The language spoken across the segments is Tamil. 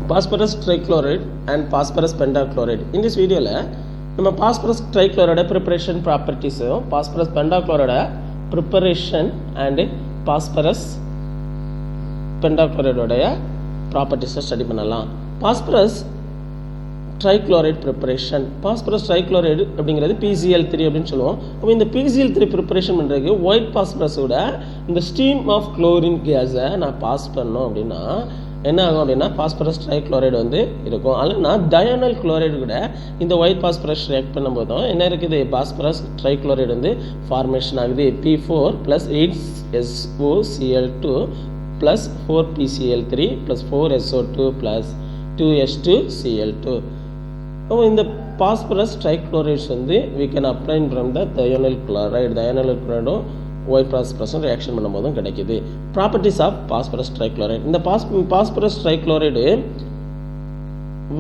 phosphorus trichloride and phosphorus pentachloride. In this video நம்ம phosphorus trichloride preparation properties, phosphorus pentachloride preparation and phosphorus pentachloride உடைய properties ஸ்டடி பண்ணலாம். phosphorus trichloride preparation, phosphorus trichloride அப்படிங்கிறது PCl3 அப்படின்னு சொல்லுவோம். அப்போ இந்த PCl3 ப்ரிப்பரேஷன் பண்ணுறதுக்கு ஒயிட் பாஸ்பரஸோட இந்த ஸ்டீம் ஆஃப் குளோரின் கேஸை நான் பாஸ் பண்ணோம் அப்படின்னா என்ன ஆகும் அப்படின்னா பாஸ்பரஸ் ட்ரைக்ளோரைடு வந்து இருக்கும். அல்லனா டயனல் குளோரைடு கூட இந்த ஒயிட் பாஸ்பரஸ் ரியாக்ட் பண்ணும்போதும் என்ன இருக்குது, பாஸ்பரஸ் ட்ரைக்ளோரைடு வந்து ஃபார்மேஷன் ஆகுது. P4 + 8SOCl2 + 4PCl3 + 4SO2 + 2H2Cl2. அப்போ இந்த பாஸ்பரஸ் ட்ரைக்ளோரைட்ஸ் வந்து we can obtain from the dionyl chloride. dionyl chloride white பாஸ்பரஸும் ரியாக்ஷன் பண்ணும்போதும் கிடைக்குது. ப்ராப்பர்ட்டிஸ் ஆஃப் பாஸ்பரஸ் ட்ரைக்ளோரைடு, இந்த பாஸ்பரஸ் ட்ரைக்ளோரைடு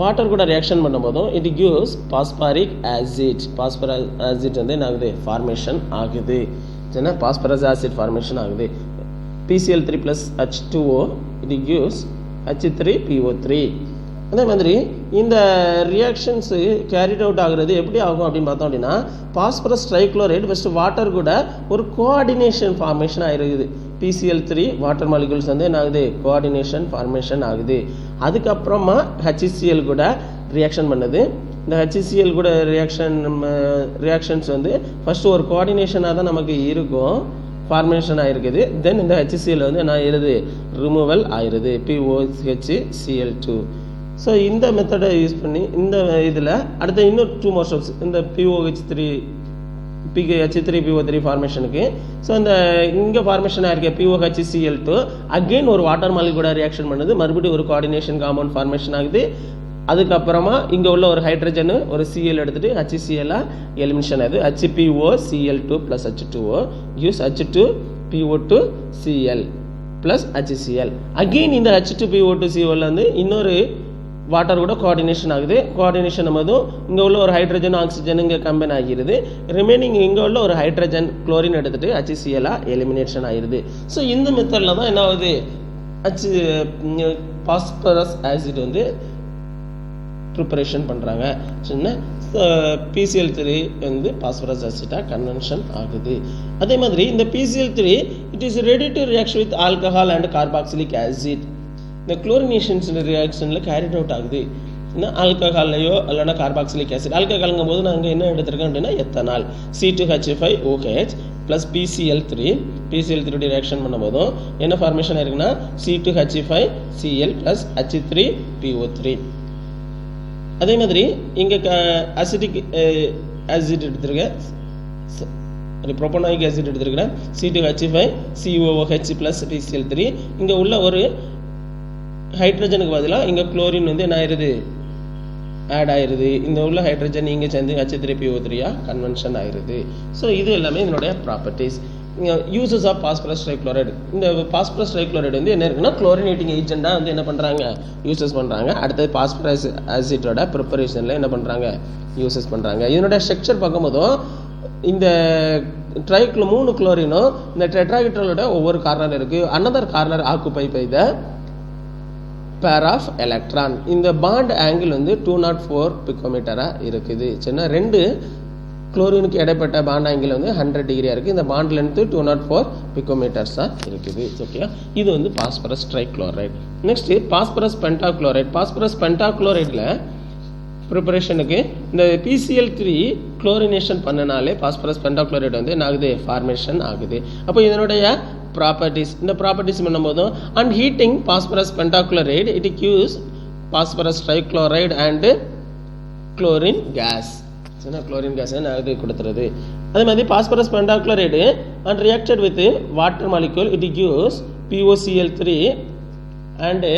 வாட்டர் கூட ரியாக்ஷன் பண்ணும்போதும் it gives phosphoric acid. Phosphorous acid வந்து என்ன ஆகுது, ஃபார்மேஷன் ஆகுது. ஏன்னா பாஸ்பரஸ் ஆசிட் ஃபார்மேஷன் ஆகுது. PCl3 + H2O it gives H3PO3. அதே மாதிரி இந்த ரியாக்ஷன்ஸ் கேரிட் அவுட் ஆகுறது எப்படி ஆகும் அப்படின்னு பார்த்தோம் அப்படின்னா பாஸ்பரஸ் ட்ரைக்ளோரைடு ஃபஸ்ட்டு வாட்டர் கூட ஒரு கோஆர்டினேஷன் ஃபார்மேஷன் ஆகிருக்குது. PCl3 வாட்டர் மாலிகுல்ஸ் வந்து என்ன ஆகுது, கோஆர்டினேஷன் ஃபார்மேஷன் ஆகுது. அதுக்கப்புறமா HCl கூட ரியாக்ஷன் பண்ணுது. இந்த HCl கூட ரியாக்ஷன்ஸ் வந்து ஃபஸ்ட்டு ஒரு கோஆர்டினேஷனாக தான் நமக்கு இருக்கும், ஃபார்மேஷன் ஆகிருக்குது. தென் இந்த HCl வந்து என்ன ஆயிடுது, ரிமூவல் ஆயிடுது, POHCl2. ஸோ இந்த மெத்தடை யூஸ் பண்ணி இந்த இதில் அடுத்த இன்னும் 2 more ஸ்டெப்ஸ் இந்த H3PO3 ஃபார்மேஷனுக்கு. ஸோ இந்த இங்கே ஃபார்மேஷன் ஆகிருக்க POHCl2 அகெயின் ஒரு வாட்டர் மாலிகுல் கூட ரியாக்ஷன் பண்ணுது, மறுபடியும் ஒரு கோஆர்டினேஷன் காம்பவுண்ட் ஃபார்மேஷன் ஆகுது. அதுக்கப்புறமா இங்கே உள்ள ஒரு ஹைட்ரஜனு ஒரு Cl எடுத்துகிட்டு HCl எலிமினேஷன் ஆகுது. HPOCl2 + H2O gives H2PO2Cl + HCl. Again இந்த H2PO2Cl வந்து இன்னொரு வாட்டர் கூட கோஆர்டினேஷன் ஆகுது. கோஆர்டினேஷன் போதும் இங்கே உள்ள ஒரு ஹைட்ரஜன் ஆக்சிஜன் இங்கே கம்பைன் ஆகிடுது. ரிமைனிங் இங்கே உள்ள ஒரு ஹைட்ரஜன் குளோரின் எடுத்துகிட்டு HCl எலிமினேஷன் ஆகிடுது. ஸோ இந்த மெத்தடில் தான் என்ன ஆகுது, பாஸ்பரஸ் ஆசிட் வந்து ப்ரிப்பரேஷன் பண்ணுறாங்க. சின்ன PCl3 வந்து பாஸ்பரஸ் ஆசிட்டாக கன்வென்ஷன் ஆகுது. அதே மாதிரி இந்த PCl3 it is ready to react with alcohol and carboxylic acid. இந்த குளோரினேஷன்ஸ் ரியாக்ஷனில் கேரிட் அவுட் ஆகுது. ஆல்கஹால்லையோ இல்லைனா கார்பாக்சிலிக் ஆசிட். ஆல்கஹாலுங்கும் போது நாங்கள் என்ன எடுத்திருக்கோம் அப்படின்னா எத்தனால் C2H5OH + PCl3 ரியாக்ஷன் பண்ணும்போதும் என்ன ஃபார்மேஷன் ஆயிருக்குன்னா C2H5Cl + H3PO3. அதே மாதிரி இங்கே அசிட்டிக் ஆசிட் எடுத்துருக்கேன், ப்ரோபோனாயிக் ஆசிட் எடுத்துருக்கிறேன் C2H5COOH + PCl3. இங்கே உள்ள ஒரு ஹைட்ரஜனுக்கு பதிலாக இங்கே குளோரின் வந்து என்ன ஆயிடுது, ஆட் ஆயிடுது. இந்த உள்ள ஹைட்ரஜன் இங்கே சேர்ந்து H3PO3 கன்வென்ஷன் ஆயிடுது. ஸோ இது எல்லாமே இதனுடைய properties. Uses of phosphorus trichloride, இந்த பாஸ்பரஸ் ட்ரைக்ளோரைடு வந்து என்ன இருக்குன்னா குளோரினேட்டிங் ஏஜெண்டாக வந்து என்ன பண்ணுறாங்க, யூசஸ் பண்ணுறாங்க. அடுத்தது பாஸ்பரஸ் ஆசிட்டோட ப்ரிப்பரேஷனில் என்ன பண்ணுறாங்க, யூசஸ் பண்ணுறாங்க. இதனுடைய ஸ்ட்ரக்சர் பார்க்கும்போதும் இந்த ட்ரைக்ளோ 3 குளோரினும் இந்த டெட்ராஹெட்ரலோட ஒவ்வொரு கார்னர் இருக்குது. Another corner occupy by the pair of electron. இந்த பாண்ட் ஆங்கிள் வந்து 204 பிகோமீட்டராக இருக்குது. சின்ன 2 குளோரினுக்கு இடைப்பட்ட பாண்ட் ஆங்கிள் வந்து 100 டிகிரியாக இருக்குது. இந்த பாண்ட் லென்த்து 204 பிகோமீட்டர்ஸாக இருக்குது. ஓகே, இது வந்து phosphorus trichloride. Next phosphorus pentachloride. Phosphorus பென்டாக்ளோரைடில் ப்ரிப்பரேஷனுக்கு இந்த PCl3 குளோரினேஷன் பண்ணனாலே பாஸ்பரஸ் பென்டாக்ளோரைடு வந்து என்ன ஆகுது, ஃபார்மேஷன் ஆகுது. அப்போ இதனுடைய ப்ராப்பர்ட்டிஸ், இந்த ப்ராப்பர்ட்டிஸ் பண்ணும்போதும் and heating phosphorus pentachloride it gives phosphorus trichloride and chlorine gas. Chlorine gas அது கொடுத்துருது. அதே மாதிரி phosphorus pentachloride and reacted with water molecule it gives POCl3 and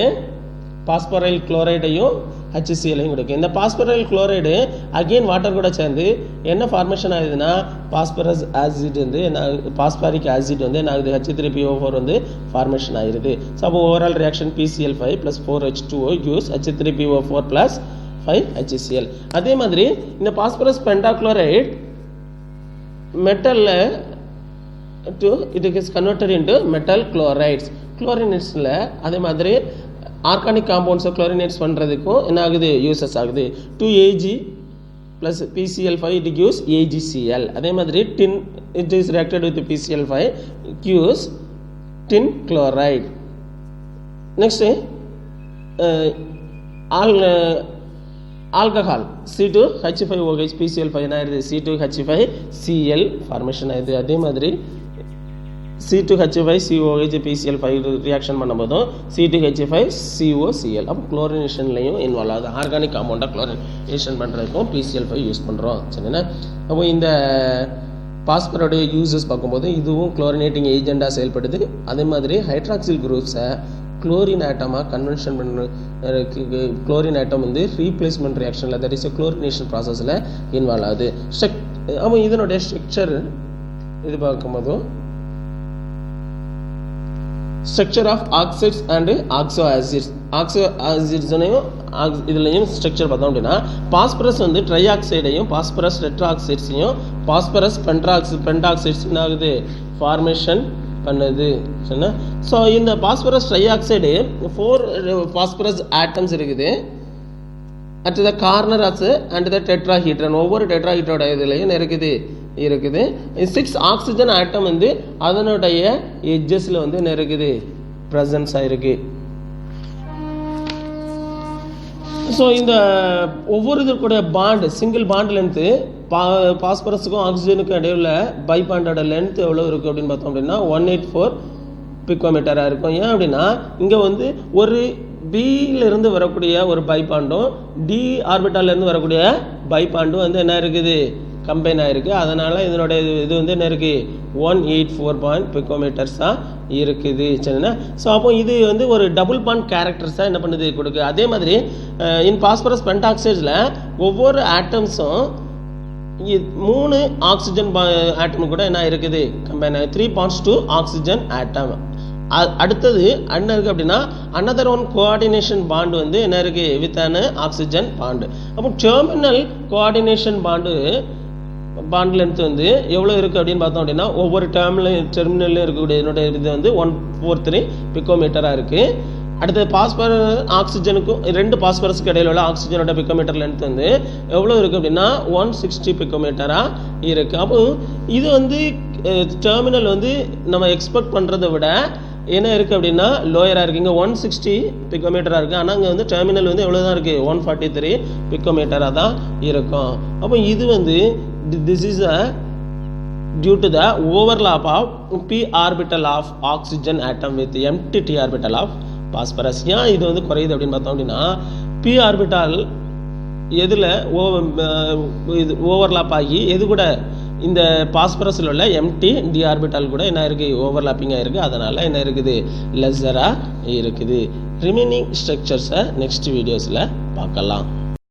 phosphoryl குளோரைடையும் HCl கொடுக்கும். இந்த பாஸ்பரைல் குளோரைடு அகெயின் வாட்டர் கூட சேர்ந்து என்ன ஃபார்மேஷன் ஆகுதுன்னா பாஸ்பரஸ் ஆசிட் வந்து பாஸ்பாரிக் ஆசிட் வந்து என்ன ஆகுது, H3PO4 வந்து ஃபார்மேஷன் ஆகிருது. ஸோ அப்போ overall reaction PCl5 + 4H2O gives H3PO4 + 5HCl. அதே மாதிரி இந்த பாஸ்பரஸ் பென்டாக்ளோரைடு மெட்டலில் it is converted into metal chlorides. Chlorinates அதே மாதிரி ஆர்கானிக் காம்பவுண்ட்ஸை குளோரினேட்ஸ் பண்ணுறதுக்கும் என்ன ஆகுது யூசஸ் ஆகுது 2Ag plus PCl5 it gives AgCl. அதே மாதிரி tin it is reacted with PCl5 gives tin chloride. Next alcohol C2H5OH PCl5 என்ன ஆயிருது C2H5Cl ஃபார்மேஷன் ஆயிருது. அதே மாதிரி C2H5COH PCl5 ரியாக்ஷன் பண்ணும்போதும் C2H5COCl அப்போ குளோரினேஷன்லையும் இன்வால்வ் ஆகுது. ஆர்கானிக் காம்பவுண்டாக குளோரினேஷன் பண்ணுறதுக்கும் PCl5 யூஸ் பண்ணுறோம் சரிண்ணா. அப்போ இந்த பாஸ்பரோடைய யூசஸ் பார்க்கும்போது இதுவும் குளோரினேட்டிங் ஏஜெண்டாக செயல்படுது. அதே மாதிரி ஹைட்ராக்சில் குரூப்ஸை குளோரின் ஆட்டமாக கன்வென்ஷன் பண்ண குளோரின் ஆட்டம் வந்து ரீப்ளேஸ்மெண்ட் ரியாக்ஷனில் தட் இஸ் குளோரினேஷன் ப்ராசஸில் இன்வால்வ் ஆகுது. அப்போ இதனுடைய ஸ்ட்ரக்சர் இது பார்க்கும்போதும் structure of oxides and oxo ஆசிட்ஸ்னையும் இதுலையும் ஸ்ட்ரக்சர் பார்த்தோம் அப்படின்னா பாஸ்பரஸ் வந்து ட்ரைஆக்சைடையும் பாஸ்பரஸ் டெட்ராஆக்சைட்ஸையும் பாஸ்பரஸ் பென்டாக்சைட்ஸ் என்ன ஆகுது ஃபார்மேஷன் பண்ணுது சரிண்ணா. ஸோ இந்த பாஸ்பரஸ் ட்ரைஆக்சைடு 4 பாஸ்பரஸ் ஆட்டம்ஸ் இருக்குது at the corner of and the tetrahedron ஒவ்வொரு டெட்ராஹீட்ரோட இதுலையும் இருக்குது 6 ஆக்சிஜன் ஆட்டம் வந்து அதனுடைய எட்ஜஸ்ல வந்து என்ன இருக்குது ப்ரெசன்ஸ் ஆயிருக்கு. ஸோ இந்த ஒவ்வொரு இதற்குடைய பாண்டு சிங்கிள் பாண்ட் லென்த்து பாஸ்பரஸுக்கும் ஆக்சிஜனுக்கும் இடையில பை பாண்டோட லென்த் எவ்வளோ இருக்குது அப்படின்னு பார்த்தோம் அப்படின்னா 184 பிக்கோமீட்டராக இருக்கும். ஏன் அப்படின்னா இங்கே வந்து ஒரு பியிலிருந்து வரக்கூடிய ஒரு பைபாண்டும் டி ஆர்பிட்டாலேருந்து வரக்கூடிய பைபாண்டும் வந்து என்ன இருக்குது கம்பைன் ஆகிருக்கு. அதனால் இதனுடைய இது வந்து என்ன இருக்குது 184 பிக்கோமீட்டர்ஸாக இருக்குது சரிண்ணா. ஸோ அப்போ இது வந்து ஒரு டபுள் பாண்ட் கேரக்டர்ஸாக என்ன பண்ணுது கொடுக்கு. அதே மாதிரி இன் பாஸ்பரஸ் பென்டாக்சைட்ஸில் ஒவ்வொரு ஆட்டம்ஸும் 3 ஆக்சிஜன் ஆட்டம் கூட என்ன இருக்குது கம்பைன் ஆகி 3 bonds to ஆக்சிஜன் ஆட்டம். அடுத்தது என்ன இருக்குது அப்படின்னா அனதர் ஒன் கோஆர்டினேஷன் பாண்டு வந்து என்ன இருக்குது வித் அன் ஆக்சிஜன் பாண்டு. அப்போ டெர்மினல் கோஆர்டினேஷன் பாண்ட் லென்த் வந்து எவ்வளோ இருக்குது அப்படின்னு பார்த்தோம் அப்படின்னா ஒவ்வொரு டெர்மினல்லையும் இருக்கக்கூடிய என்னுடைய இது வந்து 143 பிக்கோமீட்டராக இருக்குது. அடுத்தது பாஸ்பரஸ் ஆக்சிஜனுக்கும் 2 பாஸ்பரஸுக்கு இடையில உள்ள ஆக்சிஜனோட பிக்கோமீட்டர் லென்த் வந்து எவ்வளோ இருக்குது அப்படின்னா 160 பிக்கோமீட்டராக இருக்குது. அப்போ இது வந்து டெர்மினல் வந்து நம்ம எக்ஸ்பெக்ட் பண்ணுறதை விட என்ன இருக்குது அப்படின்னா லோயராக இருக்குது. இங்கே 160 பிக்கோமீட்டராக இருக்குது. ஆனால் அங்கே வந்து டெர்மினல் வந்து எவ்வளோ தான் இருக்குது 143 பிக்கோமீட்டராக தான் இருக்கும். அப்போ இது வந்து this is due to the overlap of p orbital of oxygen atom with empty t orbital of phosphorus. ஏன் இது வந்து குறையுது அப்படின்னு பார்த்தோம் அப்படின்னா p orbital எதில் இது ஓவர்லாப் ஆகி எது கூட இந்த பாஸ்பரஸில் உள்ள எம்டி டி ஆர்பிட்டால் கூட என்ன இருக்குது ஓவர்லாப்பிங்காக இருக்குது. அதனால் என்ன இருக்குது லெஸராக இருக்குது. ரிமைனிங் ஸ்ட்ரக்சர்ஸை நெக்ஸ்ட் வீடியோஸில் பார்க்கலாம்.